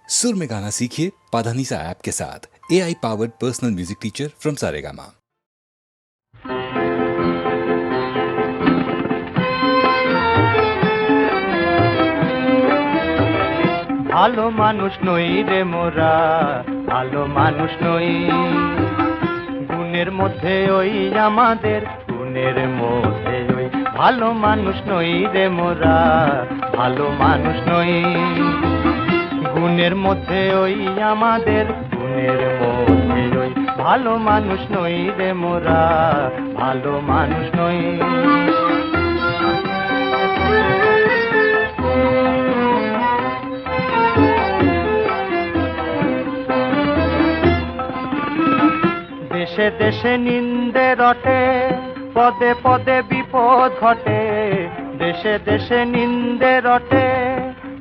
सुर में गाना सीखिए पाधानीसा ऐप के साथ। AI powered personal music teacher from Saregama. ভালো মানুষ নই রে মোরা, ভালো মানুষ নই। গুণের মধ্যে ওই আমাদের, গুণের মধ্যে ওই ভালো মানুষ নই রে মোরা, ভালো মানুষ নই। গুণের মধ্যে ওই আমাদের, গুণের মধ্যে ওই ভালো মানুষ নই রে মোরা, ভালো মানুষ নই। দেশে দেশে নিন্দে রটে, পদে পদে বিপদ ঘটে। দেশে দেশে নিন্দে রটে,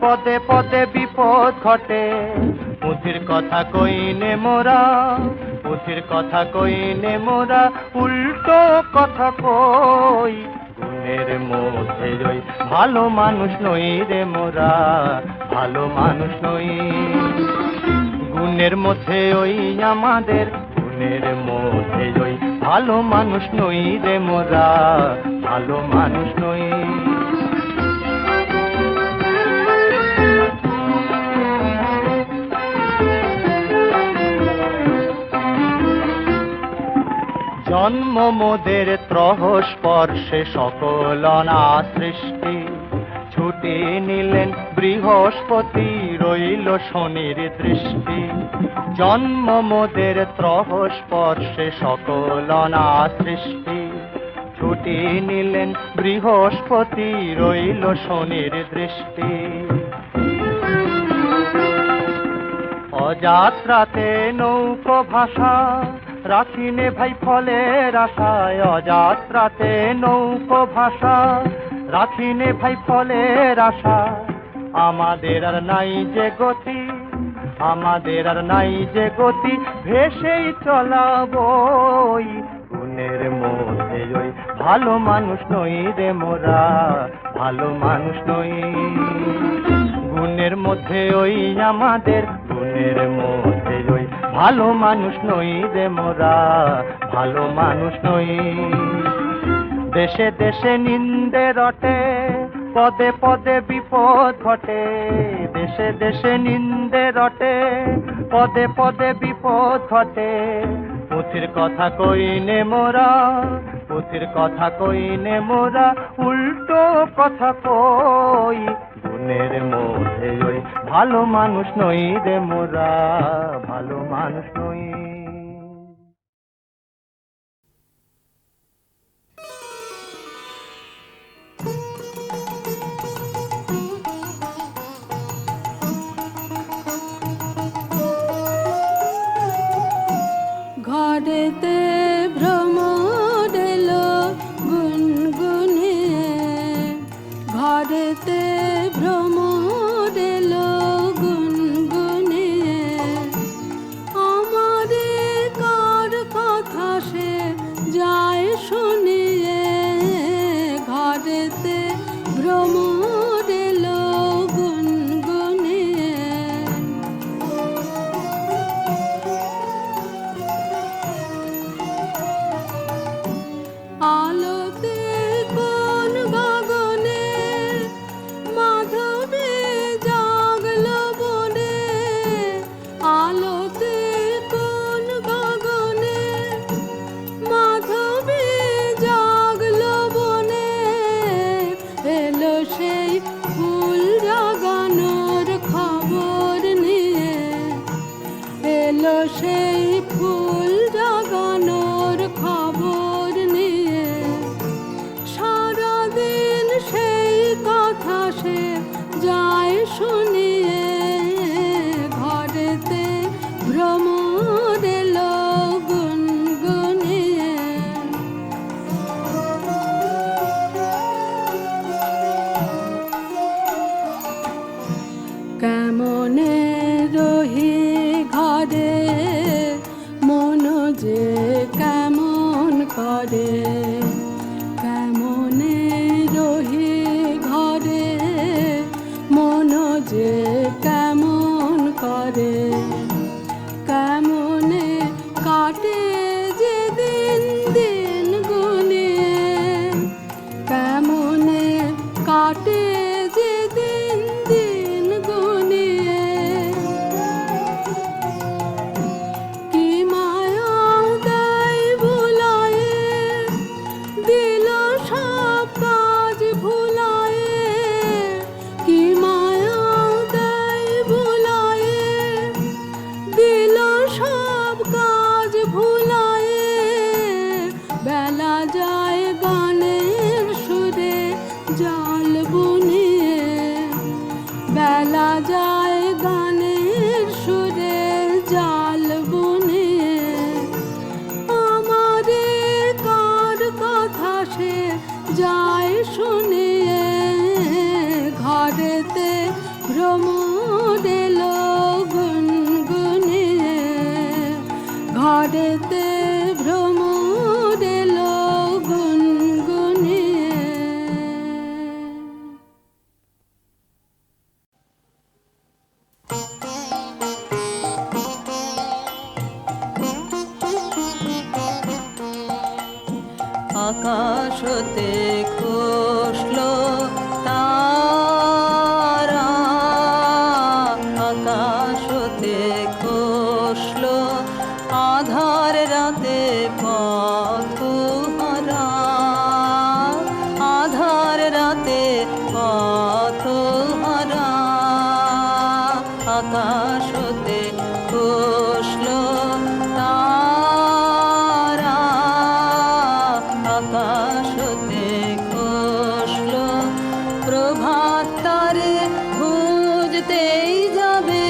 পদে পদে বিপদ ঘটে। পুঁথির কথা কইনে মোরা, পুঁথির কথা কইনে মোরা, উল্টো কথা কই। গুণের মধ্যে ওই ভালো মানুষ নই রে মোরা, ভালো মানুষ নই। গুণের মধ্যে ওই আমাদের, গুণের মধ্যে ওই ভালো মানুষ নই রে মোরা, ভালো মানুষ নই। জন্ম মোদের ত্রহ স্পর্শে সকল না সৃষ্টি। ছুটি নিলেন বৃহস্পতি, রইল শনির দৃষ্টি। জন্ম মোদের ত্রহ স্পর্শে সকল না সৃষ্টি। ছুটি নিলেন বৃহস্পতি, রইল শনির দৃষ্টি। অযাত্রাতে নৌকো ভাষা, রাখিনে ভাই ফলের আশায়। অযাত্রাতে নৌকো ভাষা, রাখিনে ভাই ফলের আশা। আমাদের আর নাই যে গতি, আমাদের আর নাই যে গতি, ভেসেই চলাবই। গুণের মধ্যে ওই ভালো মানুষ নই রে মোরা, ভালো মানুষ নই। গুণের মধ্যে ওই আমাদের, গুণের মধ্যে ওই ভালো মানুষ নই রে মোরা, ভালো মানুষ নই। দেশে দেশে নিন্দে রটে, পদে পদে বিপদ ঘটে। দেশে দেশে নিন্দে রটে, পদে পদে বিপদ ঘটে। পুঁথির কথা কইনে মোরা, পুঁথির কথা কইনে মোরা, উল্টো কথা কই। গুণের মধ্যে ওই ভালো মানুষ নই রে মোরা, ভালো মানুষ নই। ঘরেতে ভ্রমর এলো গুনগুনিয়ে, ঘরেতে ভ্রমর এলো গুনগুনিয়ে। আমারে হতে খসলো তারা, আকাশ হতে খসলো আধার রাতে পথহারা, আধার রাতে পথহারা, আকাশ হতে খসলো তারা, আকাশ হতে খসলো প্রভাত তারে খুঁজতেই যাবে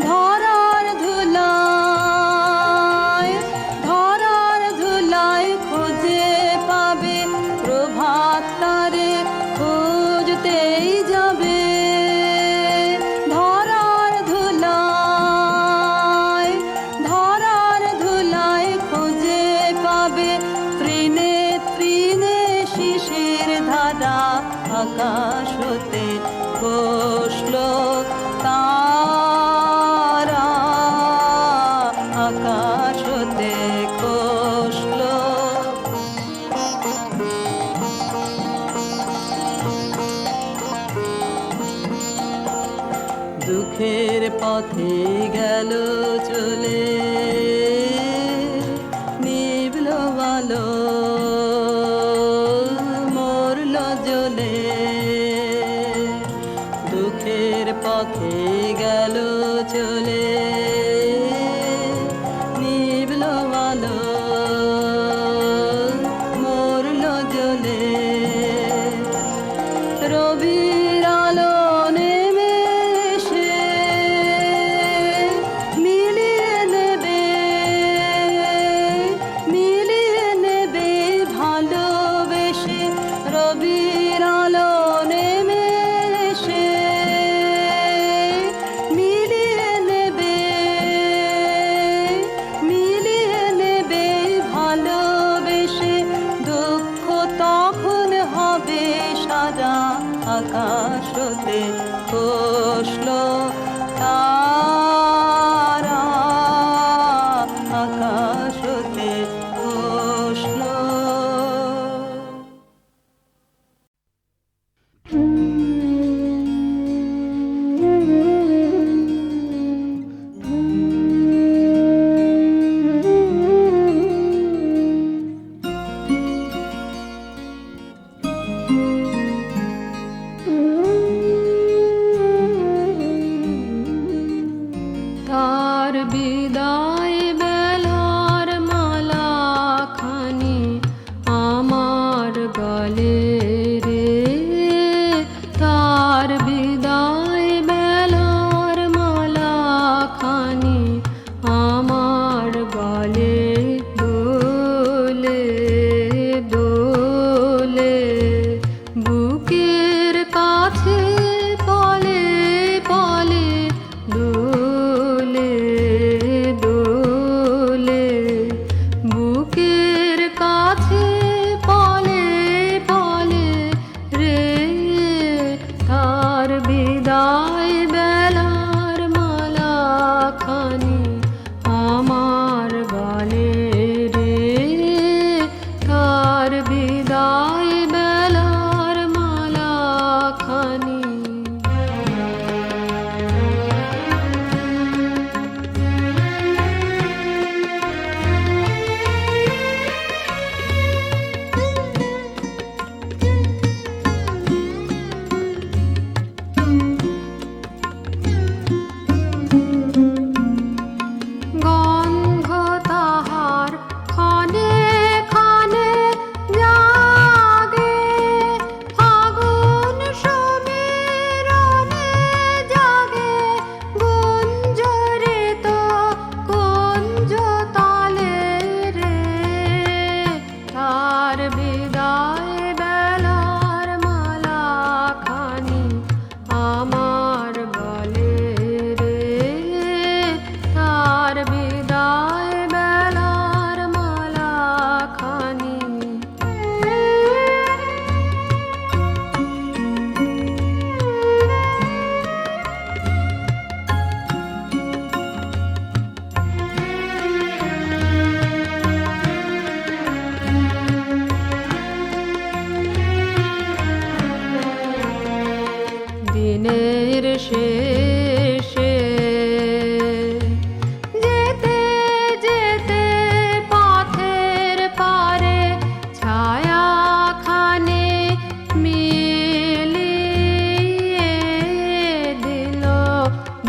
ধরার ধুলায়, ধরার ধুলায় খুঁজে পাবে প্রভাত তারে খুঁজতেই যাবে ধরার ধুলায়, ধরার ধুলায় খুঁজে পাবে তৃণে তৃণে শিশির ধারা, আকাশ হতে খসলো তারা, আকাশ হতে খসলো। দুঃখের পথে গেল চলে নিভল আলো মরল জ্বলে, দুঃখের পথে গেল চলে নিভল আলো মরল জ্বলে, রবির আলো নেমে এসে মিলিয়ে নেবে, মিলিয়ে নেবে ভালোবেসে, রবির আলো নেমে এসে মিলিয়ে নেবে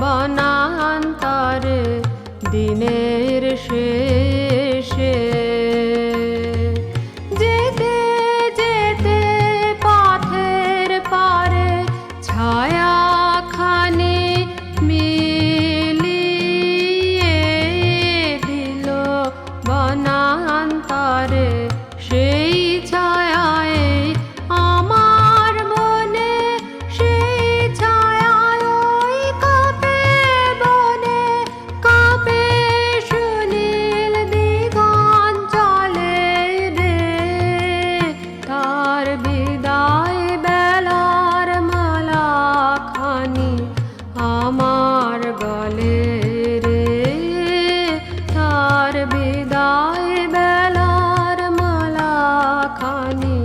বনান্তরে দিনের শেষে যেতে যেতে পথের পারে ছায়াখানি মিলিয়ে দিল বনান্তরে সেই ছায়ায় আমার মনে সেই ছায়ায় ওই কাঁপে বনে কাঁপে সুনীল দিগঞ্চলে রে তার বিদায় বেলার মালাখানি আমার গলে রে তার বিদায় বেলার মালাখানি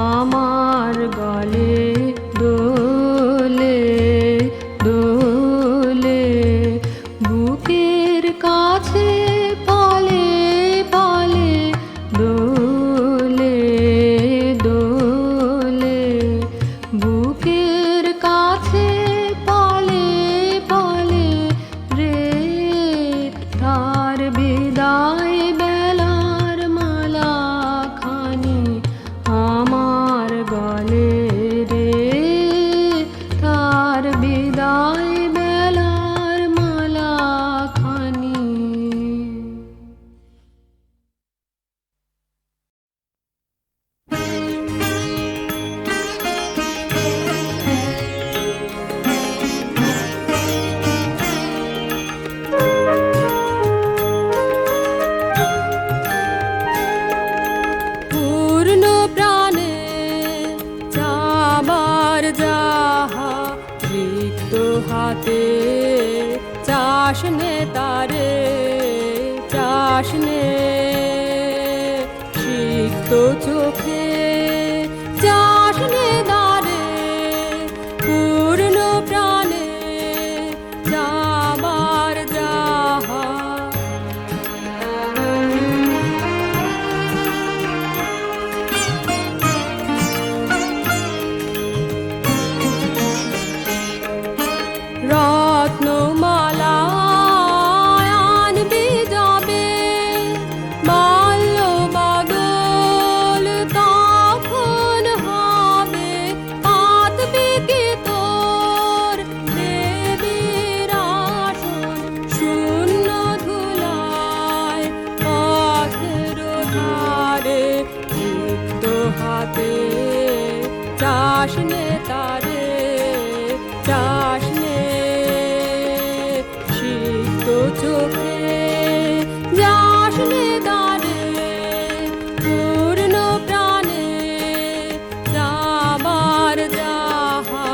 আমার গলে দোলে দোলে বুকের কাছে পালে পালে দোলে দোলে বুকের কাছে পালে পালে রে তার বিদায় বেলার মালাখানি আমার গলে রে তার বিদায় বেলার মালাখানি পূর্ণ প্রাণে চাবার যাহা রিক্ত হাতে চাষনে তারে চাষনে সিক্ত চোখে চাষনে দারে পূর্ণ প্রাণে চাবার যাহা রত্নমালা আনবি যাবে মাল্য বাদল তখন হবে পাতবি কি তোর দেবীর আসন শূন্য ধুলায় পথের ধারে রিক্ত হাতে চাষনে তারে চাষনে সিক্ত চোখে যাসনে দারে পূর্ণ প্রাণে যাবার যাহা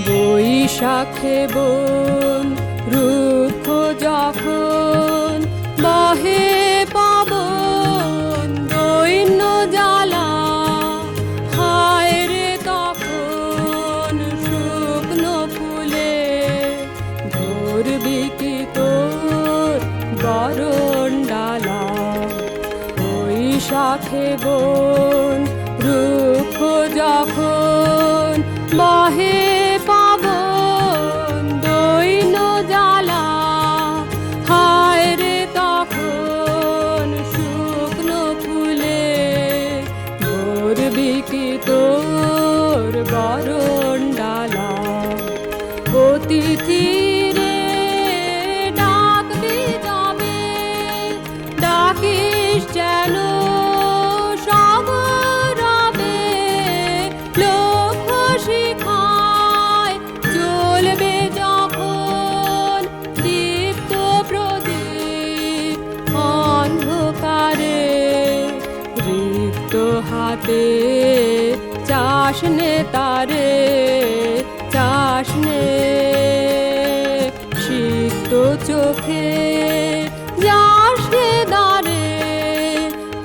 বৈশাখে বন রুক্ষ যখন বহে পাবন দৈন্য জ্বালা হায় রে তখন শুকনো ফুলে ধরবি কি তোর বরণ ডালা বৈশাখে বন রুক্ষ যখন বহে পাবন দৈন্য জ্বালা হায় রে তখন শুকনো ফুলে ধরবি কি তোর বরণ ডালা অতিথি রে ডাকবি যাবে ডাকিস যেন সাগরবে লক্ষ্য শিখায় চলবে যখন দীপ্ত প্রদীপ অন্ধকারে রিক্ত হাতে চাষনে তারে চাষনে সিক্ত চোখে যাসনে দারে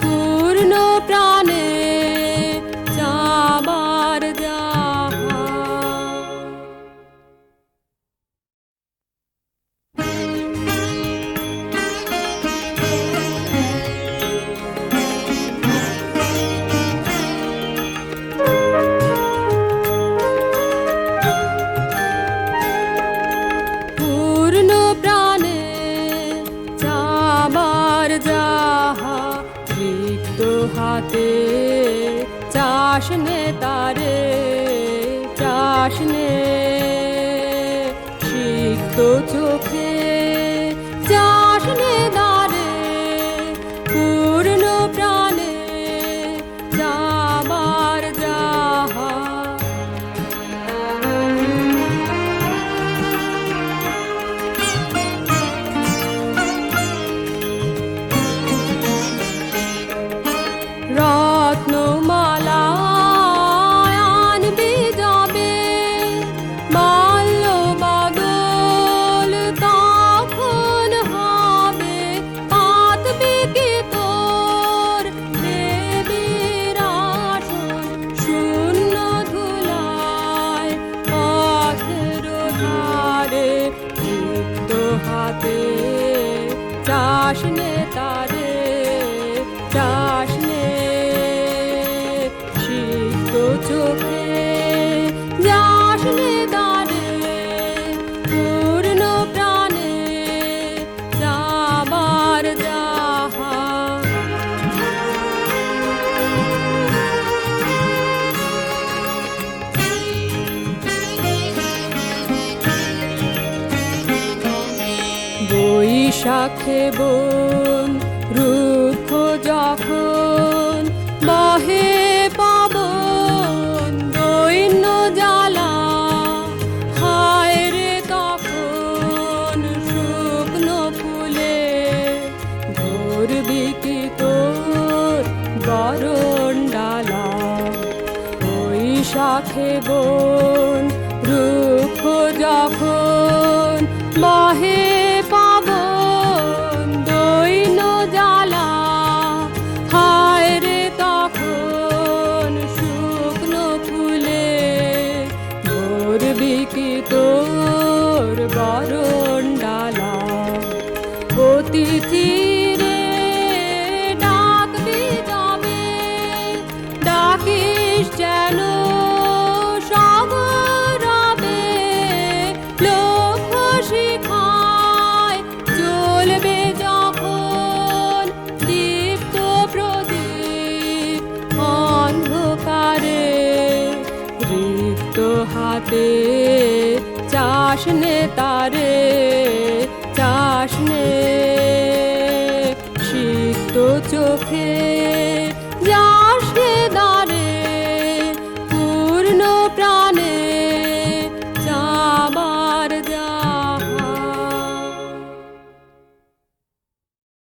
পূর্ণ প্রাণে যাবার যাহা হাতে চাষনে তারে চাষনে সিক্ত চোখে চাষনে দারে পূর্ণ প্রাণে যাবার যাহা রত্নমালা আনবি যাবে মাল্য বদল তখন হবে পাতবি কি তোর দেবীর আসন শূন্য ধুলায় পথের ধারে লিপ্ত হাতে চাষনে তারে চাষনে সিক্ত চোখে যাসনে দারে পূর্ণ প্রাণে যাবার যাহা বৈশাখে বন রুক্ষ যখন বহে পাবন দৈন্য জ্বালা হায় রে তখন শুকনো ফুলে ধরবি কি তোর বরণ ডালা বৈশাখে বন রুক্ষ যখন বহে পাবন দৈন্য জ্বালা হায় রে তখন শুকনো ফুলে ধরবি কি তোর বরণ ডালা অতিথি রে ডাকবি যাবে ডাকিস যেন সাগরবে লক্ষ্য শিখায় চলবে যখন দীপ্ত প্রদীপ অন্ধকারে রিক্ত হাতে চাষনে তারে চাষনে সিক্ত চোখে যা